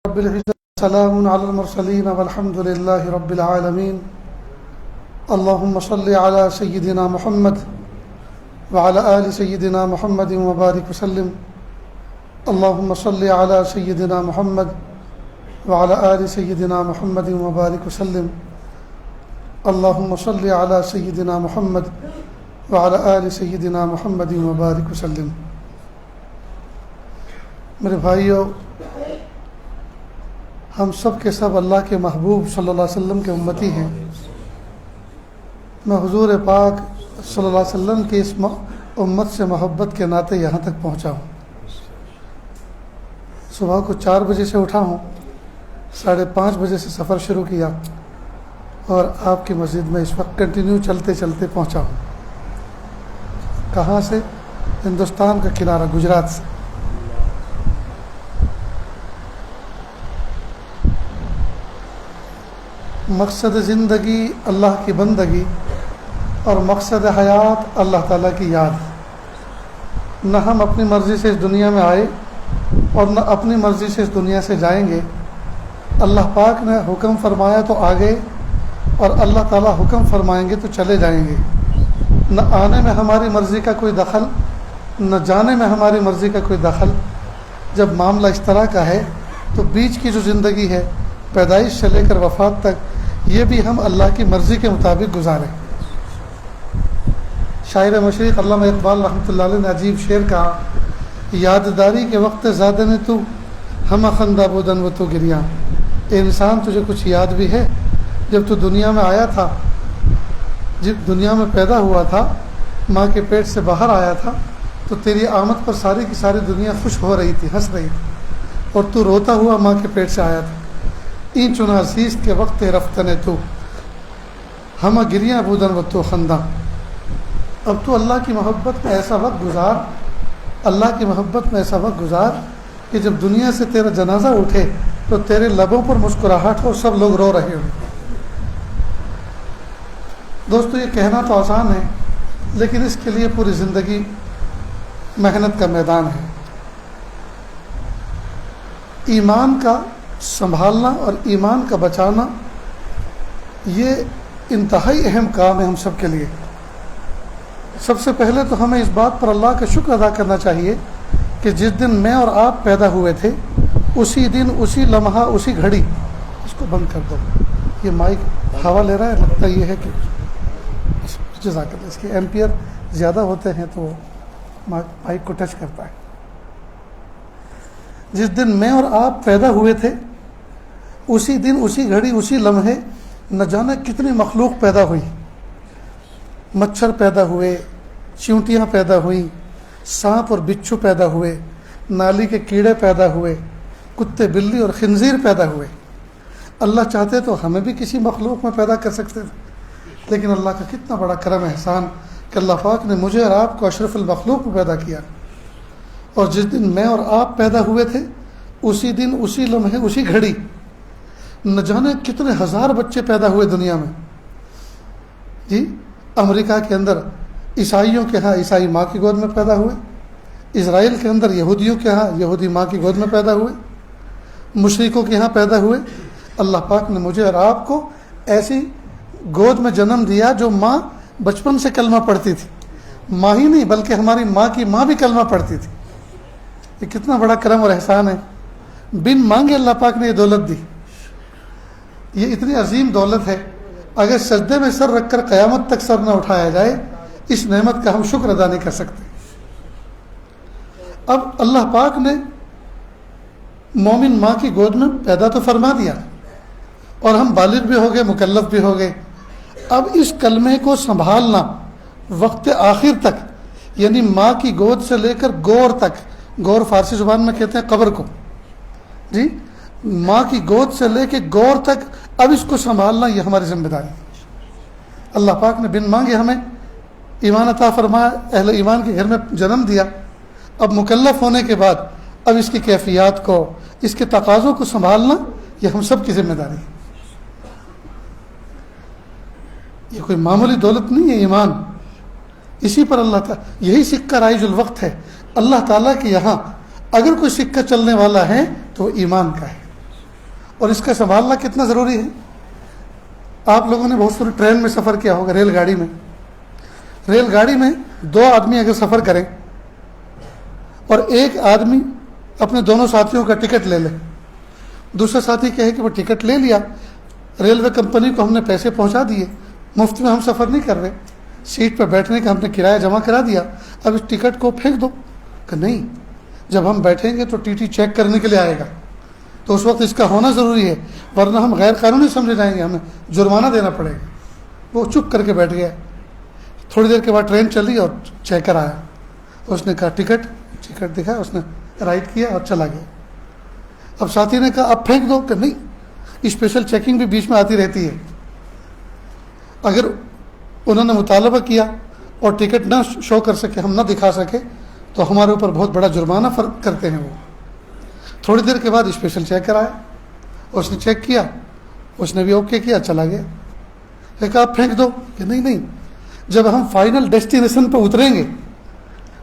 رب العزة سلام على المرسلين والحمد لله رب العالمين. اللهم صل على سيدنا محمد وعلى آل سيدنا محمد وبارك وسلم. اللهم صل على سيدنا محمد وعلى آل سيدنا محمد وبارك وسلم. اللهم صل على سيدنا محمد وعلى آل سيدنا محمد وبارك وسلم. میرے بھائیو، ہم سب کے سب اللہ کے محبوب صلی اللہ علیہ وسلم کے امتی ہیں. میں حضور پاک صلی اللہ علیہ وسلم کی اس امت سے محبت کے ناطے یہاں تک پہنچا ہوں. صبح کو 4 بجے سے اٹھا ہوں، 5:30 بجے سے سفر شروع کیا اور آپ کی مسجد میں اس وقت کنٹینیو چلتے چلتے پہنچا ہوں. کہاں سے؟ ہندوستان کا کنارہ، گجرات سے. مقصد زندگی اللہ کی بندگی اور مقصد حیات اللہ تعالیٰ کی یاد. نہ ہم اپنی مرضی سے اس دنیا میں آئے اور نہ اپنی مرضی سے اس دنیا سے جائیں گے. اللہ پاک نے حکم فرمایا تو آگے، اور اللہ تعالیٰ حکم فرمائیں گے تو چلے جائیں گے. نہ آنے میں ہماری مرضی کا کوئی دخل، نہ جانے میں ہماری مرضی کا کوئی دخل. جب معاملہ اس طرح کا ہے تو بیچ کی جو زندگی ہے، پیدائش سے لے کر وفات تک، یہ بھی ہم اللہ کی مرضی کے مطابق گزاریں. شاعر مشرق علامہ اقبال رحمۃ اللہ علیہ نے عجیب شعر کہا: یادداری کے وقت زیادہ نے تو ہم خندہ بودن و تو گریاں. اے انسان، تجھے کچھ یاد بھی ہے جب تو دنیا میں آیا تھا، جب دنیا میں پیدا ہوا تھا، ماں کے پیٹ سے باہر آیا تھا، تو تیری آمد پر ساری کی ساری دنیا خوش ہو رہی تھی، ہنس رہی تھی، اور تو روتا ہوا ماں کے پیٹ سے آیا تھا. این چنا زیست کے وقت رفتن تو ہم گریاں بودن و تو خندہ. اب تو اللہ کی محبت میں ایسا وقت گزار، اللہ کی محبت میں ایسا وقت گزار کہ جب دنیا سے تیرا جنازہ اٹھے تو تیرے لبوں پر مسکراہٹ ہو، سب لوگ رو رہے ہوں. دوستو، یہ کہنا تو آسان ہے، لیکن اس کے لیے پوری زندگی محنت کا میدان ہے. ایمان کا سنبھالنا اور ایمان کا بچانا یہ انتہائی اہم کام ہے ہم سب کے لیے. سب سے پہلے تو ہمیں اس بات پر اللہ کا شکر ادا کرنا چاہیے کہ جس دن میں اور آپ پیدا ہوئے تھے، اسی دن، اسی لمحہ، اسی گھڑی. اس کو بند کر دو، یہ مائک ہوا لے رہا ہے، لگتا یہ ہے کہ جزاک اللہ، اس کے ایمپیئر زیادہ ہوتے ہیں تو مائک کو ٹچ کرتا ہے. جس دن میں اور آپ پیدا ہوئے تھے، اسی دن، اسی گھڑی، اسی لمحے نہ جانے کتنی مخلوق پیدا ہوئی. مچھر پیدا ہوئے، چیونٹیاں پیدا ہوئیں، سانپ اور بچھو پیدا ہوئے، نالی کے کیڑے پیدا ہوئے، کتے، بلی اور خنزیر پیدا ہوئے. اللہ چاہتے تو ہمیں بھی کسی مخلوق میں پیدا کر سکتے تھے، لیکن اللہ کا کتنا بڑا کرم احسان کہ اللہ پاک نے مجھے اور آپ کو اشرف المخلوق میں پیدا کیا. اور جس دن میں اور آپ پیدا ہوئے تھے، اسی دن، اسی لمحے، اسی گھڑی نہ جانے کتنے ہزار بچے پیدا ہوئے دنیا میں. جی، امریکہ کے اندر عیسائیوں کے ہاں عیسائی ماں کی گود میں پیدا ہوئے، اسرائیل کے اندر یہودیوں کے ہاں یہودی ماں کی گود میں پیدا ہوئے، مشرکوں کے ہاں پیدا ہوئے. اللہ پاک نے مجھے اور آپ کو ایسی گود میں جنم دیا جو ماں بچپن سے کلمہ پڑھتی تھی. ماں ہی نہیں بلکہ ہماری ماں کی ماں بھی کلمہ پڑھتی تھی. یہ کتنا بڑا کرم اور احسان ہے. بن مانگے اللہ پاک نے یہ دولت دی. یہ اتنی عظیم دولت ہے، اگر سجدے میں سر رکھ کر قیامت تک سر نہ اٹھایا جائے، اس نعمت کا ہم شکر ادا نہیں کر سکتے. اب اللہ پاک نے مومن ماں کی گود میں پیدا تو فرما دیا، اور ہم بالغ بھی ہو گئے، مکلف بھی ہو گئے. اب اس کلمے کو سنبھالنا وقت آخر تک، یعنی ماں کی گود سے لے کر گور تک، گور فارسی زبان میں کہتے ہیں قبر کو، جی، ماں کی گود سے لے کے گور تک، اب اس کو سنبھالنا یہ ہماری ذمہ داری ہے. اللہ پاک نے بن مانگے ہمیں ایمان عطا فرمایا، اہل ایمان کے گھر میں جنم دیا. اب مکلف ہونے کے بعد اب اس کی کیفیات کو، اس کے تقاضوں کو سنبھالنا یہ ہم سب کی ذمہ داری ہے. یہ کوئی معمولی دولت نہیں ہے ایمان. اسی پر اللہ تعالیٰ، یہی سکہ رائج الوقت ہے. اللہ تعالیٰ کے یہاں اگر کوئی سکہ چلنے والا ہے تو وہ ایمان کا ہے. اور اس کا سنبھالنا کتنا ضروری ہے. آپ لوگوں نے بہت ساری ٹرین میں سفر کیا ہوگا، ریل گاڑی میں. ریل گاڑی میں 2 آدمی اگر سفر کریں اور ایک آدمی اپنے دونوں ساتھیوں کا ٹکٹ لے لے، دوسرا ساتھی کہے کہ وہ ٹکٹ لے لیا، ریلوے کمپنی کو ہم نے پیسے پہنچا دیے، مفت میں ہم سفر نہیں کر رہے، سیٹ پہ بیٹھنے کا ہم نے کرایہ جمع کرا دیا، اب اس ٹکٹ کو پھینک دو. کہ نہیں، جب ہم بیٹھیں گے تو ٹی ٹی چیک کرنے کے لیے آئے گا، تو اس وقت اس کا ہونا ضروری ہے، ورنہ ہم غیر قانونی سمجھے جائیں گے، ہمیں جرمانہ دینا پڑے گا. وہ چپ کر کے بیٹھ گیا. تھوڑی دیر کے بعد ٹرین چلی اور چیکر آیا. اس نے کہا ٹکٹ دکھایا، اس نے رائٹ کیا اور چلا گیا. اب ساتھی نے کہا اب پھینک دو. کہ نہیں، اسپیشل چیکنگ بھی بیچ میں آتی رہتی ہے. اگر انہوں نے مطالبہ کیا اور ٹکٹ نہ شو کر سکے، ہم نہ دکھا سکے، تو ہمارے اوپر بہت بڑا جرمانہ فرق کرتے ہیں. وہ تھوڑی دیر کے بعد اسپیشل چیکر آیا، اس نے چیک کیا، اس نے بھی اوکے کیا، چلا گیا. کہا آپ پھینک دو. کہ نہیں، جب ہم فائنل ڈیسٹینیشن پہ اتریں گے،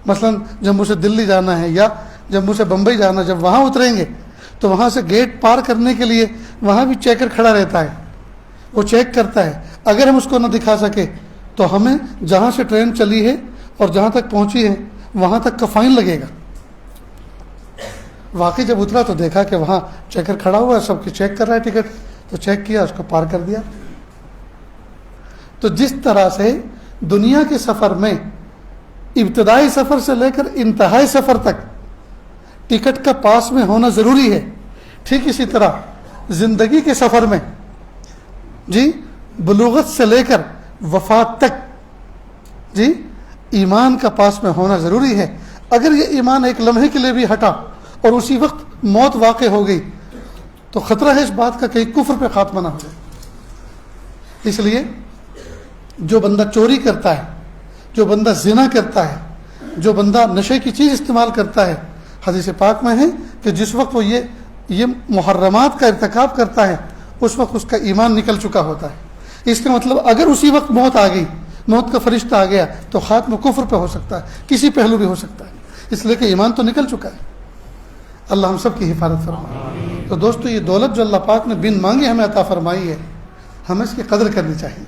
مثلا جموں سے دلی جانا ہے یا جموں سے بمبئی جانا، جب وہاں اتریں گے تو وہاں سے گیٹ پار کرنے کے لیے وہاں بھی چیکر کھڑا رہتا ہے، وہ چیک کرتا ہے. اگر ہم اس کو نہ دکھا سکے تو ہمیں جہاں سے ٹرین چلی ہے اور جہاں تک پہنچی ہے وہاں تک کا فائن لگے گا. واقعی جب اترا تو دیکھا کہ وہاں چیکر کھڑا ہوا ہے، سب کی چیک کر رہا ہے ٹکٹ، تو چیک کیا، اس کو پار کر دیا. تو جس طرح سے دنیا کے سفر میں ابتدائی سفر سے لے کر انتہائی سفر تک ٹکٹ کا پاس میں ہونا ضروری ہے، ٹھیک اسی طرح زندگی کے سفر میں بلوغت سے لے کر وفات تک ایمان کا پاس میں ہونا ضروری ہے. اگر یہ ایمان ایک لمحے کے لیے بھی ہٹا اور اسی وقت موت واقع ہو گئی تو خطرہ ہے اس بات کا کہ کفر پہ خاتمہ نہ ہو جائے. اس لیے جو بندہ چوری کرتا ہے، جو بندہ زنا کرتا ہے، جو بندہ نشے کی چیز استعمال کرتا ہے، حدیث پاک میں ہے کہ جس وقت وہ یہ محرمات کا ارتکاب کرتا ہے اس وقت اس کا ایمان نکل چکا ہوتا ہے. اس کا مطلب اگر اسی وقت موت آ گئی، موت کا فرشتہ آ گیا تو خاتمہ کفر پہ ہو سکتا ہے، کسی پہلو بھی ہو سکتا ہے، اس لیے کہ ایمان تو نکل چکا ہے. اللہ ہم سب کی حفاظت فرمائے. تو دوستو، یہ دولت جو اللہ پاک نے بن مانگے ہمیں عطا فرمائی ہے، ہمیں اس کی قدر کرنی چاہیے،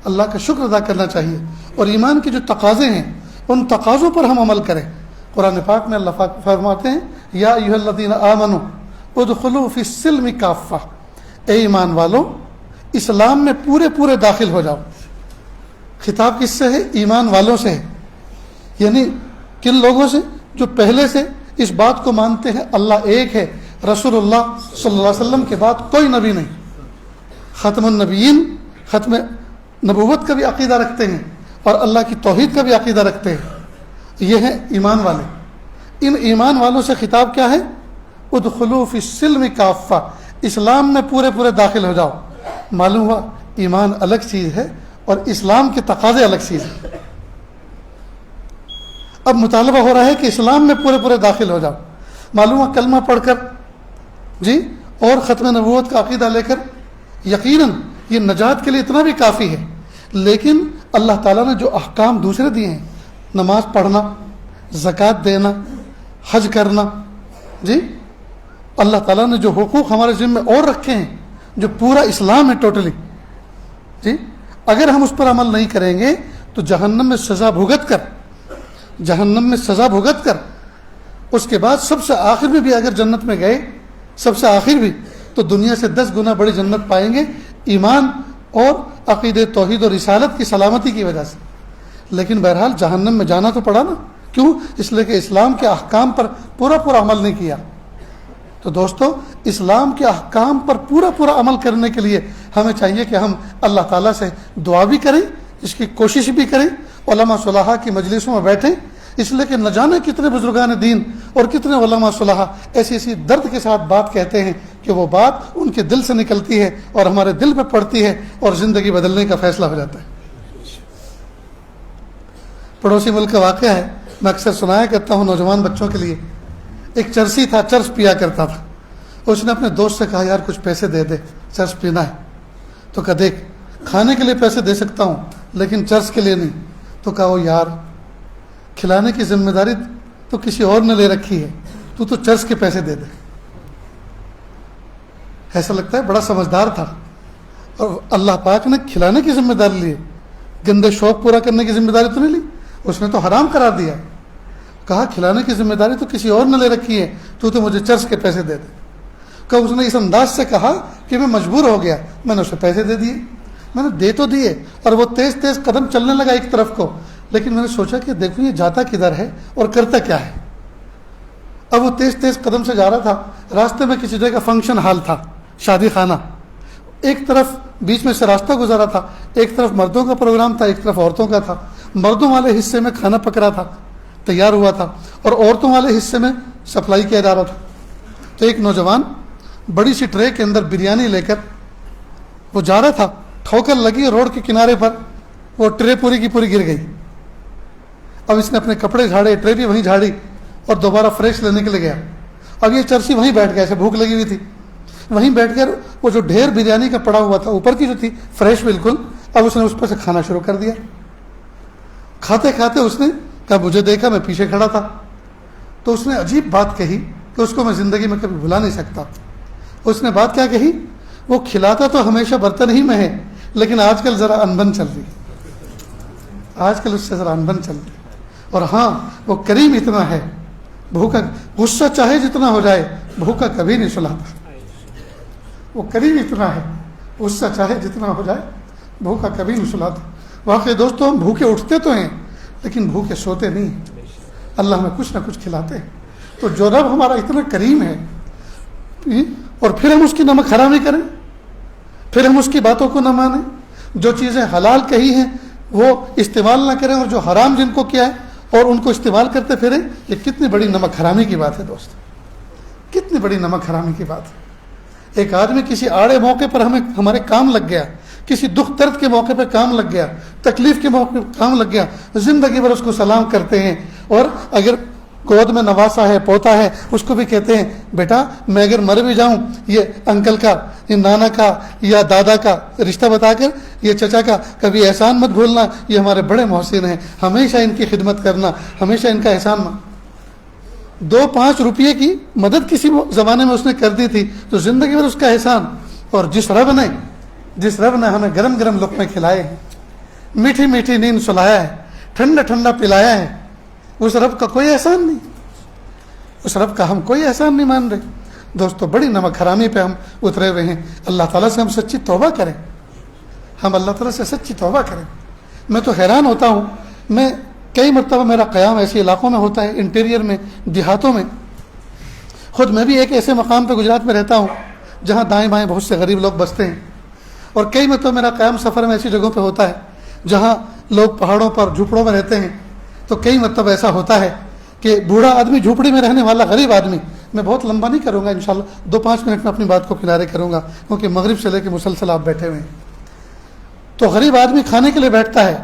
اللہ کا شکر ادا کرنا چاہیے، اور ایمان کے جو تقاضے ہیں ان تقاضوں پر ہم عمل کریں. قرآن پاک میں اللہ پاک فرماتے ہیں یا ایھا الذین آمنوا ادخلوا فی السلم کافہ، اے ایمان والو اسلام میں پورے داخل ہو جاؤ. خطاب کس سے ہے؟ ایمان والوں سے ہے. یعنی کن لوگوں سے؟ جو پہلے سے اس بات کو مانتے ہیں اللہ ایک ہے، رسول اللہ صلی اللہ علیہ وسلم کے بعد کوئی نبی نہیں، ختم النبیین، ختم نبوت کا بھی عقیدہ رکھتے ہیں اور اللہ کی توحید کا بھی عقیدہ رکھتے ہیں. یہ ہیں ایمان والے. ان ایمان والوں سے خطاب کیا ہے؟ ادخلوا فی السلم کافہ، اسلام میں پورے داخل ہو جاؤ. معلوم ہوا ایمان الگ چیز ہے اور اسلام کے تقاضے الگ چیز ہے. اب مطالبہ ہو رہا ہے کہ اسلام میں پورے داخل ہو جاؤ. معلوم ہوا کلمہ پڑھ کر اور ختم نبوت کا عقیدہ لے کر یقیناً یہ نجات کے لیے اتنا بھی کافی ہے، لیکن اللہ تعالیٰ نے جو احکام دوسرے دیے ہیں، نماز پڑھنا، زکوٰۃ دینا، حج کرنا، اللہ تعالیٰ نے جو حقوق ہمارے ذمہ اور رکھے ہیں، جو پورا اسلام ہے ٹوٹلی، اگر ہم اس پر عمل نہیں کریں گے تو جہنم میں سزا بھگت کر اس کے بعد سب سے آخر میں بھی اگر جنت میں گئے، سب سے آخر بھی، تو دنیا سے 10 گنا بڑی جنت پائیں گے ایمان اور عقیدہ توحید اور رسالت کی سلامتی کی وجہ سے. لیکن بہرحال جہنم میں جانا تو پڑا نا. کیوں؟ اس لیے کہ اسلام کے احکام پر پورا عمل نہیں کیا. تو دوستو، اسلام کے احکام پر پورا عمل کرنے کے لیے ہمیں چاہیے کہ ہم اللہ تعالیٰ سے دعا بھی کریں، اس کی کوشش بھی کریں، علماء صلحاء کی مجلسوں میں بیٹھیں، اس لیے کہ نہ جانے کتنے بزرگان دین اور کتنے علماء صلحاء ایسی درد کے ساتھ بات کہتے ہیں کہ وہ بات ان کے دل سے نکلتی ہے اور ہمارے دل پہ پڑتی ہے اور زندگی بدلنے کا فیصلہ ہو جاتا ہے. پڑوسی ملک کا واقعہ ہے، میں اکثر سنایا کرتا ہوں نوجوان بچوں کے لیے. ایک چرسی تھا، چرس پیا کرتا تھا. اس نے اپنے دوست سے کہا یار کچھ پیسے دے دے، چرس پینا ہے. تو کہا دیکھ، کھانے کے لیے پیسے دے سکتا ہوں لیکن چرس کے لیے نہیں. تو کہا وہ یار، کھلانے کی ذمہ داری تو کسی اور نے لے رکھی ہے، تو چرس کے پیسے دے دے. ایسا لگتا ہے بڑا سمجھدار تھا، اور اللہ پاک نے کھلانے کی ذمہ داری لی، گندے شوق پورا کرنے کی ذمہ داری تو نہیں لی، اس نے تو حرام قرار دیا، کہا کھلانے کی ذمہ داری تو کسی اور نے لے رکھی ہے، تو مجھے چرس کے پیسے دے دے۔ کہا اس نے اس انداز سے کہا کہ میں مجبور ہو گیا، میں نے اسے پیسے دے دیے، میں نے دے تو دیے، اور وہ تیز تیز قدم چلنے لگا ایک طرف کو، لیکن میں نے سوچا کہ دیکھو یہ جاتا کدھر ہے اور کرتا کیا ہے۔ اب وہ تیز تیز قدم سے جا رہا تھا، راستے میں کسی جگہ فنکشن ہال تھا، شادی خانہ، ایک طرف بیچ میں سے راستہ گزارا تھا، ایک طرف مردوں کا پروگرام تھا، ایک طرف عورتوں کا تھا، مردوں والے حصے میں کھانا پک رہا تھا، تیار ہوا تھا، اور عورتوں والے حصے میں سپلائی کیا جا رہا تھا۔ تو ایک نوجوان بڑی سی ٹرے کے اندر بریانی لے کر وہ جا رہا تھا، ٹھوکر لگی روڈ کے کنارے پر، وہ ٹرے پوری کی پوری گر گئی۔ اب اس نے اپنے کپڑے جھاڑے، ٹرے بھی وہیں جھاڑی، اور دوبارہ فریش لینے کے لیے گیا۔ اب یہ چرسی وہیں بیٹھ گیا، ایسے بھوک لگی ہوئی تھی، وہیں بیٹھ کر وہ جو ڈھیر بریانی کا پڑا ہوا تھا اوپر کی جو تھی فریش بالکل، اب اس نے اس پر سے کھانا شروع کر دیا۔ کھاتے کھاتے اس نے کہا مجھے دیکھا، میں پیچھے کھڑا تھا، تو اس نے عجیب بات کہی کہ اس کو میں زندگی میں کبھی بھلا نہیں سکتا۔ اس نے بات کیا کہی؟ وہ کھلاتا تو ہمیشہ برتن ہی میں ہے، لیکن آج کل ذرا انبن چل رہی، آج کل اس سے ذرا انبن چل رہی، اور ہاں وہ کریم اتنا ہے، بھوکا غصہ چاہے جتنا ہو جائے بھوکا کبھی نہیں سلاتا۔ وہ کریم اتنا ہے، غصہ چاہے جتنا ہو جائے بھوکا کبھی نہیں سلاتا۔ واقعی دوستوں، ہم بھوکے اٹھتے تو ہیں لیکن بھوکے سوتے نہیں ہیں، اللہ ہمیں کچھ نہ کچھ کھلاتے ہیں۔ تو جو رب ہمارا اتنا کریم ہے، اور پھر ہم اس کی نمک حرامی کریں، پھر ہم اس کی باتوں کو نہ مانیں، جو چیزیں حلال کہی ہیں وہ استعمال نہ کریں، اور جو حرام جن کو کیا ہے اور ان کو استعمال کرتے پھریں، یہ کتنی بڑی نمک حرامی کی بات ہے دوست، کتنی بڑی نمک حرامی کی بات ہے۔ ایک آدمی کسی آڑے موقع پر ہمارے کام لگ گیا، کسی دکھ درد کے موقع پہ کام لگ گیا، تکلیف کے موقع پہ کام لگ گیا، زندگی بھر اس کو سلام کرتے ہیں، اور اگر گود میں نواسا ہے، پوتا ہے، اس کو بھی کہتے ہیں بیٹا میں اگر مر بھی جاؤں یہ انکل کا، یہ نانا کا یا دادا کا رشتہ بتا کر، یہ چچا کا کبھی احسان مت بھولنا، یہ ہمارے بڑے محسن ہیں، ہمیشہ ان کی خدمت کرنا، ہمیشہ ان کا احسان 2-5 روپئے کی مدد کسی زمانے میں اس نے کر دی تھی تو زندگی بھر اس کا احسان۔ اور جس رب نے ہمیں گرم گرم لقمے کھلائے ہیں، میٹھی میٹھی نیند سلایا ہے، ٹھنڈا ٹھنڈا پلایا ہے، اس رب کا کوئی احسان نہیں، اس رب کا ہم کوئی احسان نہیں مان رہے۔ دوستو بڑی نمک حرامی پہ ہم اترے ہوئے ہیں۔ اللہ تعالیٰ سے ہم سچی توبہ کریں، ہم اللہ تعالیٰ سے سچی توبہ کریں۔ میں تو حیران ہوتا ہوں، میں کئی مرتبہ میرا قیام ایسے علاقوں میں ہوتا ہے، انٹیریئر میں، دیہاتوں میں، خود میں بھی ایک ایسے مقام پہ گجرات میں رہتا ہوں جہاں دائیں بائیں بہت سے غریب لوگ بستے ہیں، اور کئی مرتبہ میرا قیام سفر میں ایسی جگہوں پہ ہوتا ہے جہاں لوگ پہاڑوں پر جھوپڑوں میں رہتے ہیں۔ تو کئی مرتبہ ایسا ہوتا ہے کہ بوڑھا آدمی، جھوپڑی میں رہنے والا غریب آدمی، میں بہت لمبا نہیں کروں گا انشاءاللہ، 2-5 منٹ میں اپنی بات کو کنارے کروں گا کیونکہ مغرب سے لے کے مسلسل آپ بیٹھے ہوئے ہیں۔ تو غریب آدمی کھانے کے لیے بیٹھتا ہے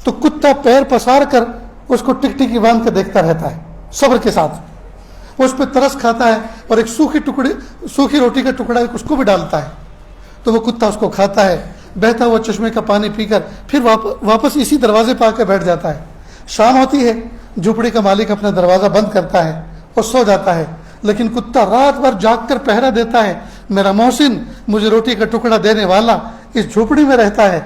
تو کتا پیر پسار کر اس کو ٹک ٹکی باندھ کے دیکھتا رہتا ہے صبر کے ساتھ، وہ اس پہ ترس کھاتا ہے، اور ایک سوکھی روٹی کا ٹکڑا اس کو بھی ڈالتا ہے، تو وہ کتا اس کو کھاتا ہے، بہتا ہوا چشمے کا پانی پی کر پھر واپس اسی دروازے پہ آ کے بیٹھ جاتا ہے۔ شام ہوتی ہے، جھوپڑی کا مالک اپنا دروازہ بند کرتا ہے اور سو جاتا ہے، لیکن کتا رات بھر جاگ کر پہرا دیتا ہے، میرا محسن، مجھے روٹی کا ٹکڑا دینے والا اس جھوپڑی میں رہتا ہے،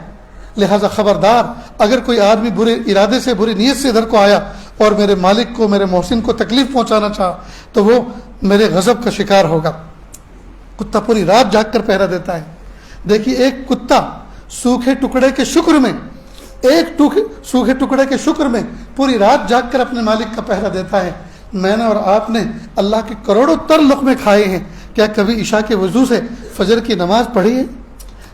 لہذا خبردار، اگر کوئی آدمی برے ارادے سے، بری نیت سے ادھر کو آیا اور میرے مالک کو، میرے محسن کو تکلیف پہنچانا چاہا تو وہ میرے غضب کا شکار ہوگا۔ کتا پوری رات جاگ کر پہرا دیتا ہے۔ دیکھیے، ایک کتا سوکھے ٹکڑے کے شکر میں پوری رات جاگ کر اپنے مالک کا پہرا دیتا ہے۔ میں نے اور آپ نے اللہ کے کروڑوں تر لقمے کھائے ہیں، کیا کبھی عشاء کے وضو سے فجر کی نماز پڑھی ہے؟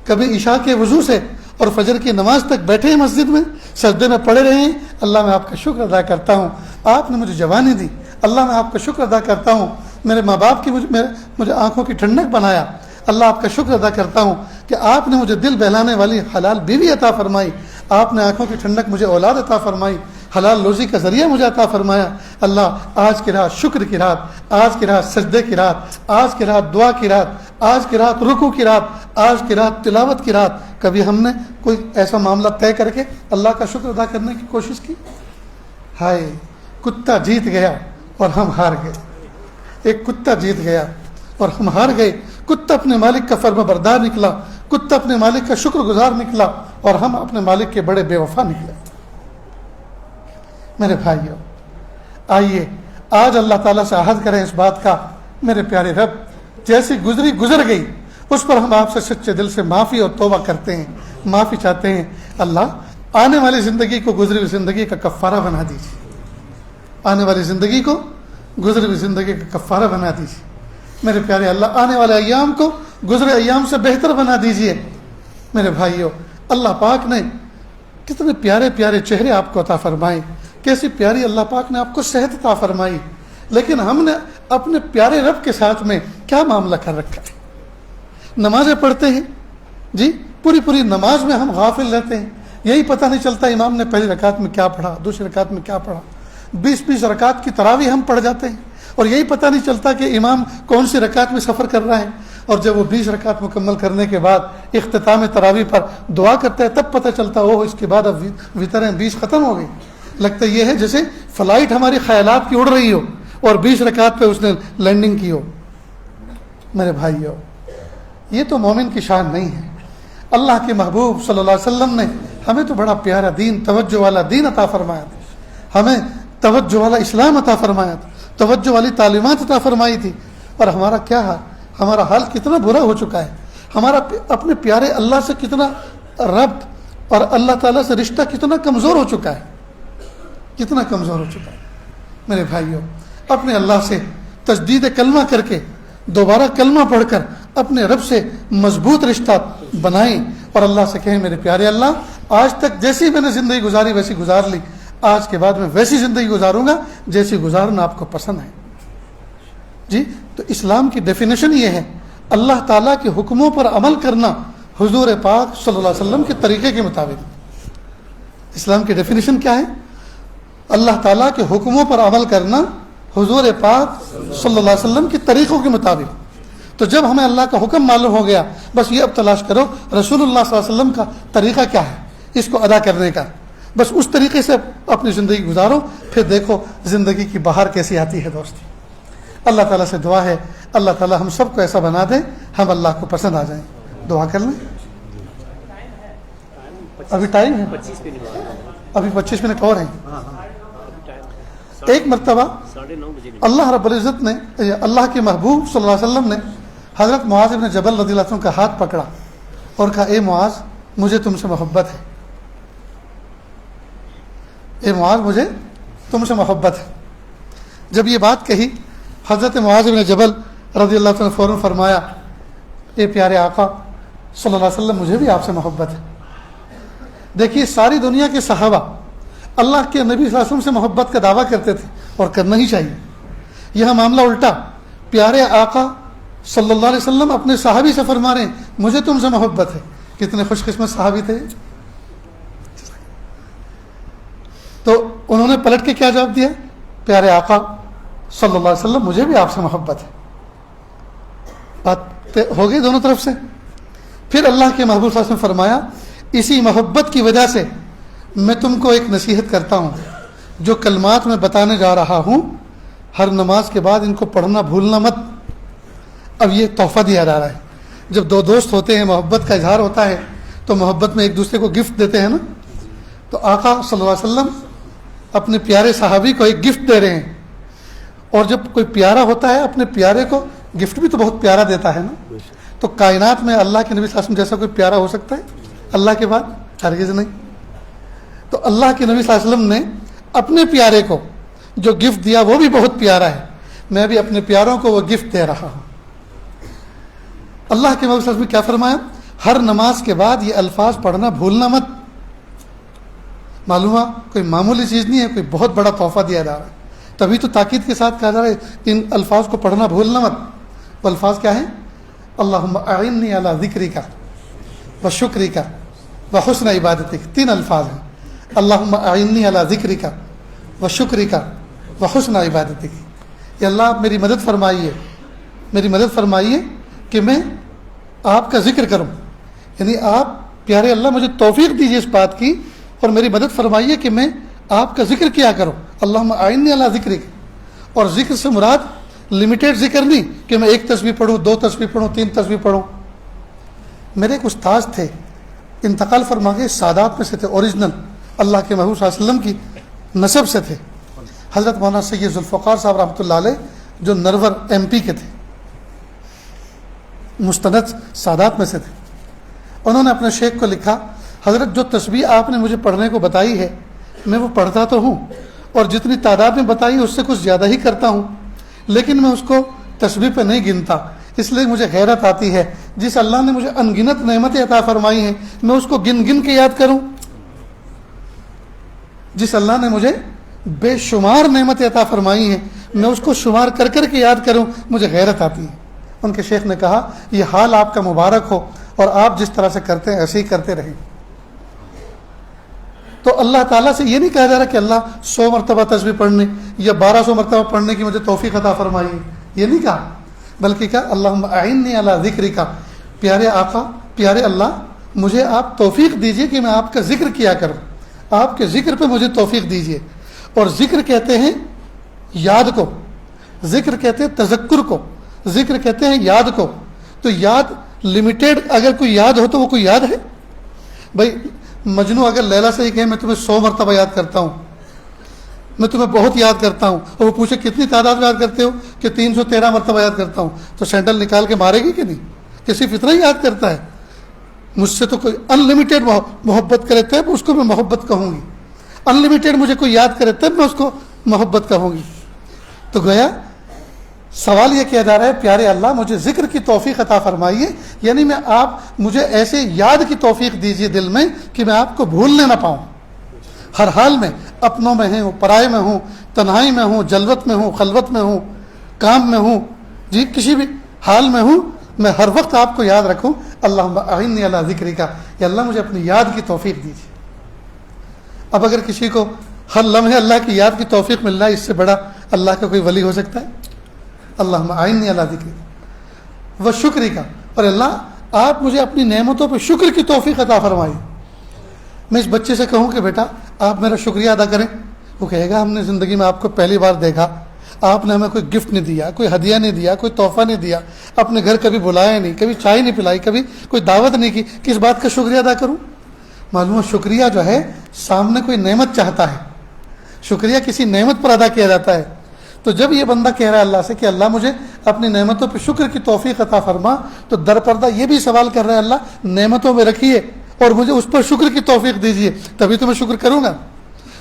کبھی عشاء کے وضو سے اور فجر کی نماز تک بیٹھے ہیں مسجد میں، سجدے میں پڑے رہے ہیں؟ اللہ میں آپ کا شکر ادا کرتا ہوں، آپ نے مجھے جوانی دی، اللہ میں آپ کا شکر ادا کرتا ہوں، میرے ماں باپ کی مجھے آنکھوں کی ٹھنڈک بنایا، اللہ آپ کا شکر ادا کرتا ہوں کہ آپ نے مجھے دل بہلانے والی حلال بیوی عطا فرمائی، آپ نے آنکھوں کی ٹھنڈک مجھے اولاد عطا فرمائی، حلال روزی کا ذریعہ مجھے عطا فرمایا۔ اللہ آج کی رات شکر کی رات، آج کی رات سجدے کی رات، آج کی رات دعا کی رات، آج کی رات رکوع کی رات، آج کی رات تلاوت کی رات، کبھی ہم نے کوئی ایسا معاملہ طے کر کے اللہ کا شکر ادا کرنے کی کوشش کی؟ ہائے، کتا جیت گیا اور ہم ہار گئے۔ ایک کتا جیت گیا اور ہم ہار گئے. کتا اپنے مالک کا فرما بردار نکلا, کتا اپنے مالک کا شکر گزار نکلا, اور ہم اپنے مالک کے بڑے بے وفا نکلے. میرے بھائیوں, آئیے آج اللہ تعالیٰ سے عہد کریں اس بات کا, میرے پیارے رب جیسی گزری گزر گئی اس پر ہم آپ سے سچے دل سے معافی اور توبہ کرتے ہیں, معافی چاہتے ہیں. اللہ آنے والی زندگی کو گزری ہوئی زندگی کا کفارہ بنا دیجیے, آنے والی زندگی کو گزری ہوئی زندگی کا کفارہ بنا دیجیے. میرے پیارے اللہ آنے والے ایام کو گزرے ایام سے بہتر بنا دیجیے. میرے بھائیوں, اللہ پاک نے کتنے پیارے پیارے چہرے آپ کو عطا فرمائے, کیسی پیاری اللہ پاک نے آپ کو صحت عطا فرمائی, لیکن ہم نے اپنے پیارے رب کے ساتھ میں کیا معاملہ کر رکھا ہے. نمازیں پڑھتے ہیں جی, پوری نماز میں ہم غافل رہتے ہیں, یہی پتہ نہیں چلتا امام نے پہلی رکعت میں کیا پڑھا, دوسری رکعت میں کیا پڑھا. 20 رکعت کی تراویح ہم پڑھ جاتے ہیں اور یہی پتہ نہیں چلتا کہ امام کون سی رکعت میں سفر کر رہا ہے. اور جب وہ 20 رکعت مکمل کرنے کے بعد اختتام تراویح پر دعا کرتا ہے تب پتہ چلتا اس کے بعد اب وتریں 20 ختم ہو گئی. لگتا یہ ہے جیسے فلائٹ ہماری خیالات کی اڑ رہی ہو اور 20 رکعت پہ اس نے لینڈنگ کی ہو. میرے بھائیو, یہ تو مومن کی شان نہیں ہے. اللہ کے محبوب صلی اللہ علیہ وسلم نے ہمیں تو بڑا پیارا دین, توجہ والا دین عطا فرمایا تھا, ہمیں توجہ والا اسلام عطا فرمایا تھا, توجہ والی تعلیمات عطا فرمائی تھی. اور ہمارا کیا حال, ہمارا حال کتنا برا ہو چکا ہے. ہمارا اپنے پیارے اللہ سے کتنا ربط اور اللہ تعالیٰ سے رشتہ کتنا کمزور ہو چکا ہے, کتنا کمزور ہو چکا ہے. میرے بھائیوں, اپنے اللہ سے تجدید کلمہ کر کے دوبارہ کلمہ پڑھ کر اپنے رب سے مضبوط رشتہ بنائیں اور اللہ سے کہیں میرے پیارے اللہ آج تک جیسی میں نے زندگی گزاری ویسی گزار لی, آج کے بعد میں ویسی زندگی گزاروں گا جیسی گزارنا آپ کو پسند ہے. جی تو اسلام کی ڈیفینیشن یہ ہے, اللہ تعالیٰ کے حکموں پر عمل کرنا حضور پاک صلی اللہ علیہ وسلم کے طریقے کے مطابق. اسلام کی ڈیفینیشن کیا ہے؟ اللہ تعالیٰ کے حکموں پر عمل کرنا حضور پاک صلی اللہ علیہ وسلم کے طریقوں کے مطابق. تو جب ہمیں اللہ کا حکم معلوم ہو گیا, بس یہ اب تلاش کرو رسول اللہ صلی اللہ علیہ وسلم کا طریقہ کیا ہے اس کو ادا کرنے کا, بس اس طریقے سے اپنی زندگی گزارو, پھر دیکھو زندگی کی بہار کیسی آتی ہے. دوستی اللہ تعالیٰ سے دعا ہے اللہ تعالیٰ ہم سب کو ایسا بنا دے ہم اللہ کو پسند آ جائیں. دعا کر لیں. ابھی ٹائم ہے, ابھی 25 منٹ اور ہیں. ایک مرتبہ اللہ رب العزت نے, اللہ کے محبوب صلی اللہ علیہ وسلم نے حضرت معاذ بن جبل رضی اللہ عنہ کا ہاتھ پکڑا اور کہا اے معاذ مجھے تم سے محبت ہے, اے معاذ مجھے تم سے محبت ہے. جب یہ بات کہی حضرت معاذ بن جبل رضی اللہ عنہ نے فوراً فرمایا اے پیارے آقا صلی اللہ علیہ وسلم مجھے بھی آپ سے محبت ہے. دیکھیے ساری دنیا کے صحابہ اللہ کے نبی صلی اللہ علیہ وسلم سے محبت کا دعویٰ کرتے تھے اور کرنا ہی چاہیے. یہاں معاملہ الٹا, پیارے آقا صلی اللہ علیہ وسلم اپنے صحابی سے فرما رہے ہیں مجھے تم سے محبت ہے. کتنے خوش قسمت صحابی تھے. تو انہوں نے پلٹ کے کیا جواب دیا؟ پیارے آقا صلی اللہ علیہ وسلم مجھے بھی آپ سے محبت ہے. بات ہو گئی دونوں طرف سے. پھر اللہ کے محبوب صلی اللہ علیہ وسلم فرمایا اسی محبت کی وجہ سے میں تم کو ایک نصیحت کرتا ہوں, جو کلمات میں بتانے جا رہا ہوں ہر نماز کے بعد ان کو پڑھنا بھولنا مت. اب یہ تحفہ دیا جا رہا ہے. جب دو دوست ہوتے ہیں محبت کا اظہار ہوتا ہے تو محبت میں ایک دوسرے کو گفٹ دیتے ہیں نا, تو آقا صلی اللہ علیہ وسلم اپنے پیارے صحابی کو ایک گفٹ دے رہے ہیں. اور جب کوئی پیارا ہوتا ہے اپنے پیارے کو گفٹ بھی تو بہت پیارا دیتا ہے نا. تو کائنات میں اللہ کے نبی صلی اللہ علیہ وسلم جیسا کوئی پیارا ہو سکتا ہے اللہ کے بعد؟ ہرگز نہیں. تو اللہ کے نبی صلی اللہ علیہ وسلم نے اپنے پیارے کو جو گفٹ دیا وہ بھی بہت پیارا ہے. میں بھی اپنے پیاروں کو وہ گفٹ دے رہا ہوں. اللہ کے نبی صلی اللہ علیہ وسلم نے کیا فرمایا؟ ہر نماز کے بعد یہ الفاظ پڑھنا بھولنا مت. معلوم ہے کوئی معمولی چیز نہیں ہے, کوئی بہت بڑا تحفہ دیا جا رہا ہے. تبھی تو تاکید کے ساتھ کہا جا رہا ہے ان الفاظ کو پڑھنا بھولنا مت. وہ الفاظ کیا ہیں؟ اللہم اعنی علی ذکرک و شکرک و حسن عبادتک. 3 الفاظ ہیں. اللہم اعنی علی ذکرک و شکرک و حسن عبادتک. یا اللہ میری مدد فرمائیے, میری مدد فرمائیے کہ میں آپ کا ذکر کروں. یعنی آپ پیارے اللہ مجھے توفیق دیجیے اس بات کی اور میری مدد فرمائیے کہ میں آپ کا ذکر کیا کروں. اللہم اعنی علی ذکرک. اور ذکر سے مراد لمیٹیڈ ذکر نہیں کہ میں 1 تسبیح پڑھوں، 2 تسبیح پڑھوں، 3 تسبیح پڑھوں. میرے ایک استاذ تھے، انتقال فرما گئے، سادات میں سے تھے، اوریجنل اللہ کے محبوب صلی اللہ علیہ وسلم کی نسب سے تھے. حضرت مولانا سید ذوالفقار صاحب رحمۃ اللہ علیہ جو نرور MP کے تھے، مستند سادات میں سے تھے. انہوں نے اپنے شیخ کو لکھا، حضرت جو تسبیح آپ نے مجھے پڑھنے کو بتائی ہے میں وہ پڑھتا تو ہوں، اور جتنی تعداد میں بتائی اس سے کچھ زیادہ ہی کرتا ہوں، لیکن میں اس کو تسبیح پہ نہیں گنتا، اس لیے مجھے حیرت آتی ہے جس اللہ نے مجھے انگنت نعمتیں عطا فرمائی ہیں میں اس کو گن گن کے یاد کروں. جس اللہ نے مجھے بے شمار نعمتیں عطا فرمائی ہیں میں اس کو شمار کر کر کے یاد کروں، مجھے حیرت آتی ہے. ان کے شیخ نے کہا یہ حال آپ کا مبارک ہو، اور آپ جس طرح سے کرتے ہیں ایسے ہی کرتے رہیں. تو اللہ تعالیٰ سے یہ نہیں کہا جا رہا کہ اللہ 100 مرتبہ تسبیح پڑھنے یا 1200 مرتبہ پڑھنے کی مجھے توفیق عطا فرمائی، یہ نہیں کہا، بلکہ کہا اللہم اعنی علی ذکرک، پیارے آقا پیارے اللہ مجھے آپ توفیق دیجئے کہ میں آپ کا ذکر کیا کروں، آپ کے ذکر پہ مجھے توفیق دیجئے. اور ذکر کہتے ہیں یاد کو، ذکر کہتے ہیں تذکر کو، ذکر کہتے ہیں یاد کو. تو یاد لمیٹیڈ، اگر کوئی یاد ہو تو وہ کوئی یاد ہے؟ بھائی مجنو اگر لیلا سے ہی کہے میں تمہیں 100 مرتبہ یاد کرتا ہوں، میں تمہیں بہت یاد کرتا ہوں، اور وہ پوچھے کتنی تعداد میں یاد کرتے ہو کہ 313 مرتبہ یاد کرتا ہوں، تو سینڈل نکال کے مارے گی کہ نہیں کہ صرف اتنا ہی یاد کرتا ہے؟ مجھ سے تو کوئی ان لمیٹیڈ محبت کرے تب اس کو میں محبت کہوں گی، ان لمیٹیڈ مجھے کوئی یاد کرے تب میں اس کو محبت کہوں گی. تو گویا سوال یہ کیا جا رہا ہے پیارے اللہ مجھے ذکر کی توفیق عطا فرمائیے، یعنی میں آپ مجھے ایسے یاد کی توفیق دیجیے دل میں کہ میں آپ کو بھولنے نہ پاؤں، ہر حال میں، اپنوں میں ہوں، پرائے میں ہوں، تنہائی میں ہوں، جلوت میں ہوں، خلوت میں ہوں، کام میں ہوں، جی کسی بھی حال میں ہوں، میں ہر وقت آپ کو یاد رکھوں. اللہم اعنی علی ذکرک، یا اللہ مجھے اپنی یاد کی توفیق دیجیے. اب اگر کسی کو ہر لمحے اللہ کی یاد کی توفیق مل رہا ہے، اس سے بڑا اللہ کا کوئی ولی ہو سکتا ہے؟ اللہم اعنی علی ذکرک و شکرک، اور اللہ آپ مجھے اپنی نعمتوں پہ شکر کی توفیق عطا فرمائی. میں اس بچے سے کہوں کہ بیٹا آپ میرا شکریہ ادا کریں، وہ کہے گا ہم نے زندگی میں آپ کو پہلی بار دیکھا، آپ نے ہمیں کوئی گفٹ نہیں دیا، کوئی ہدیہ نہیں دیا، کوئی تحفہ نہیں دیا، اپنے گھر کبھی بلایا نہیں، کبھی چائے نہیں پلائی، کبھی کوئی دعوت نہیں کی، کس بات کا شکریہ ادا کروں؟ معلوم شکریہ جو ہے سامنے کوئی نعمت چاہتا ہے، شکریہ کسی نعمت پر ادا کیا جاتا ہے. تو جب یہ بندہ کہہ رہا ہے اللہ سے کہ اللہ مجھے اپنی نعمتوں پہ شکر کی توفیق عطا فرما، تو در پردہ یہ بھی سوال کر رہا ہے اللہ نعمتوں میں رکھیے اور مجھے اس پر شکر کی توفیق دیجیے، تبھی تو میں شکر کروں گا.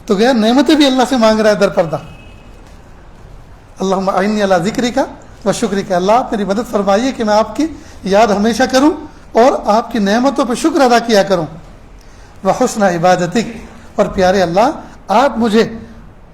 تو گیا نعمتیں بھی اللہ سے مانگ رہا ہے در پردہ. اللہم اعنی علی ذکرک و شکرک، اللہ آپ میری مدد فرمائیے کہ میں آپ کی یاد ہمیشہ کروں اور آپ کی نعمتوں پہ شکر ادا کیا کروں. وحسن عبادتک، اور پیارے اللہ آپ مجھے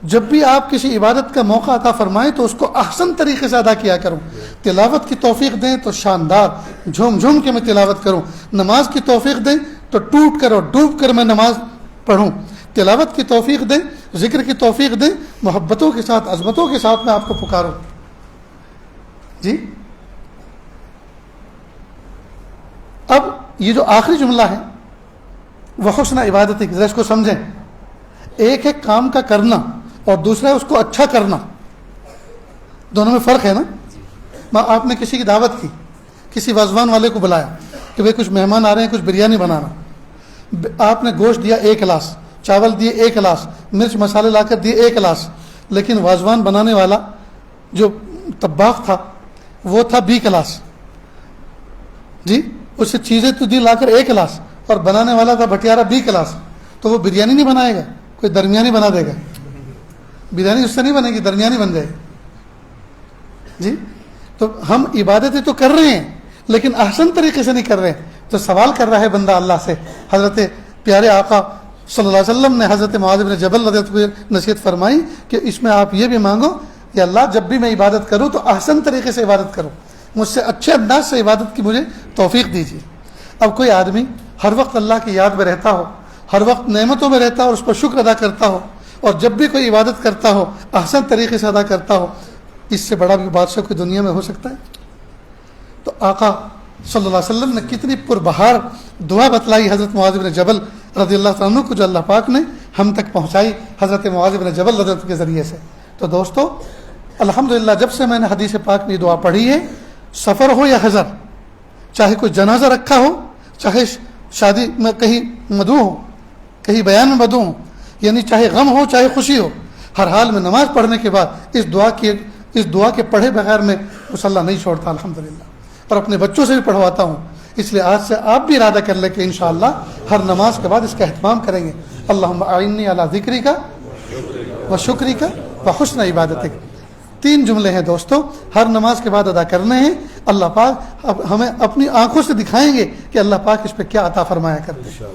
جب بھی آپ کسی عبادت کا موقع عطا فرمائیں تو اس کو احسن طریقے سے ادا کیا کروں. تلاوت کی توفیق دیں تو شاندار جھوم جھوم کے میں تلاوت کروں، نماز کی توفیق دیں تو ٹوٹ کر اور ڈوب کر میں نماز پڑھوں. تلاوت کی توفیق دیں، ذکر کی توفیق دیں، محبتوں کے ساتھ عظمتوں کے ساتھ میں آپ کو پکاروں. جی اب یہ جو آخری جملہ ہے وحسن عبادتک، ذرا اس کو سمجھیں. ایک ہے کام کا کرنا اور دوسرا ہے اس کو اچھا کرنا، دونوں میں فرق ہے نا. آپ نے کسی کی دعوت کی، کسی وازوان والے کو بلایا کہ بھائی کچھ مہمان آ رہے ہیں، کچھ بریانی بنانا، آپ نے گوشت دیا 1 گلاس، چاول دیے 1 گلاس، مرچ مسالے لا کر دیے 1 گلاس، لیکن وازوان بنانے والا جو طباخ تھا وہ تھا 20 گلاس. جی اس سے چیزیں تو دی لا کر 1 گلاس، اور بنانے والا تھا بھٹیارا 20 گلاس. تو وہ بریانی نہیں بنائے گا، کوئی درمیانی بنا دے گا. بریانی اس سے نہیں بنے گی، درمیانی بن جائے گی. جی تو ہم عبادتیں تو کر رہے ہیں لیکن احسن طریقے سے نہیں کر رہے ہیں. تو سوال کر رہا ہے بندہ اللہ سے. حضرت پیارے آقا صلی اللہ علیہ وسلم نے حضرت معاذ بن جبل رضی اللہ عنہ کو نصیحت فرمائی کہ اس میں آپ یہ بھی مانگو کہ اللہ جب بھی میں عبادت کروں تو احسن طریقے سے عبادت کروں، مجھ سے اچھے انداز سے عبادت کی مجھے توفیق دیجیے. اب کوئی آدمی ہر وقت اللہ کی یاد میں رہتا ہو، ہر وقت نعمتوں میں رہتا ہو اور اس پر شکر ادا کرتا ہو، اور جب بھی کوئی عبادت کرتا ہو احسن طریقے سے ادا کرتا ہو، اس سے بڑا بھی بادشاہ کوئی دنیا میں ہو سکتا ہے؟ تو آقا صلی اللہ علیہ وسلم نے کتنی پربہار دعا بتلائی حضرت معاذ بن جبل رضی اللہ عنہ کو، جو اللہ پاک نے ہم تک پہنچائی حضرت معاذ بن جبل رضی اللہ عنہ کے ذریعے سے. تو دوستو الحمدللہ جب سے میں نے حدیث پاک میں یہ دعا پڑھی ہے، سفر ہو یا حضر، چاہے کوئی جنازہ رکھا ہو، چاہے شادی میں کہیں مدعو ہو، کہیں بیان میں مدعو ہو، یعنی چاہے غم ہو چاہے خوشی ہو، ہر حال میں نماز پڑھنے کے بعد اس دعا کے پڑھے بغیر میں مصلی نہیں چھوڑتا الحمدللہ، اور اپنے بچوں سے بھی پڑھواتا ہوں. اس لیے آج سے آپ بھی ارادہ کر لیں کہ انشاءاللہ ہر نماز کے بعد اس کا اہتمام کریں گے. اللہم اعنی علی ذکرک و شکرک و حسن عبادتک. 3 جملے ہیں دوستو، ہر نماز کے بعد ادا کرنے ہیں. اللہ پاک اب ہمیں اپنی آنکھوں سے دکھائیں گے کہ اللہ پاک اس پہ کیا عطا فرمایا کرتے ہیں.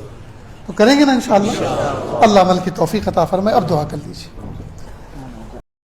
تو کریں گے نا انشاءاللہ. اللہ عمل کی توفیق عطا فرمائے. اب دعا کر لیجیے.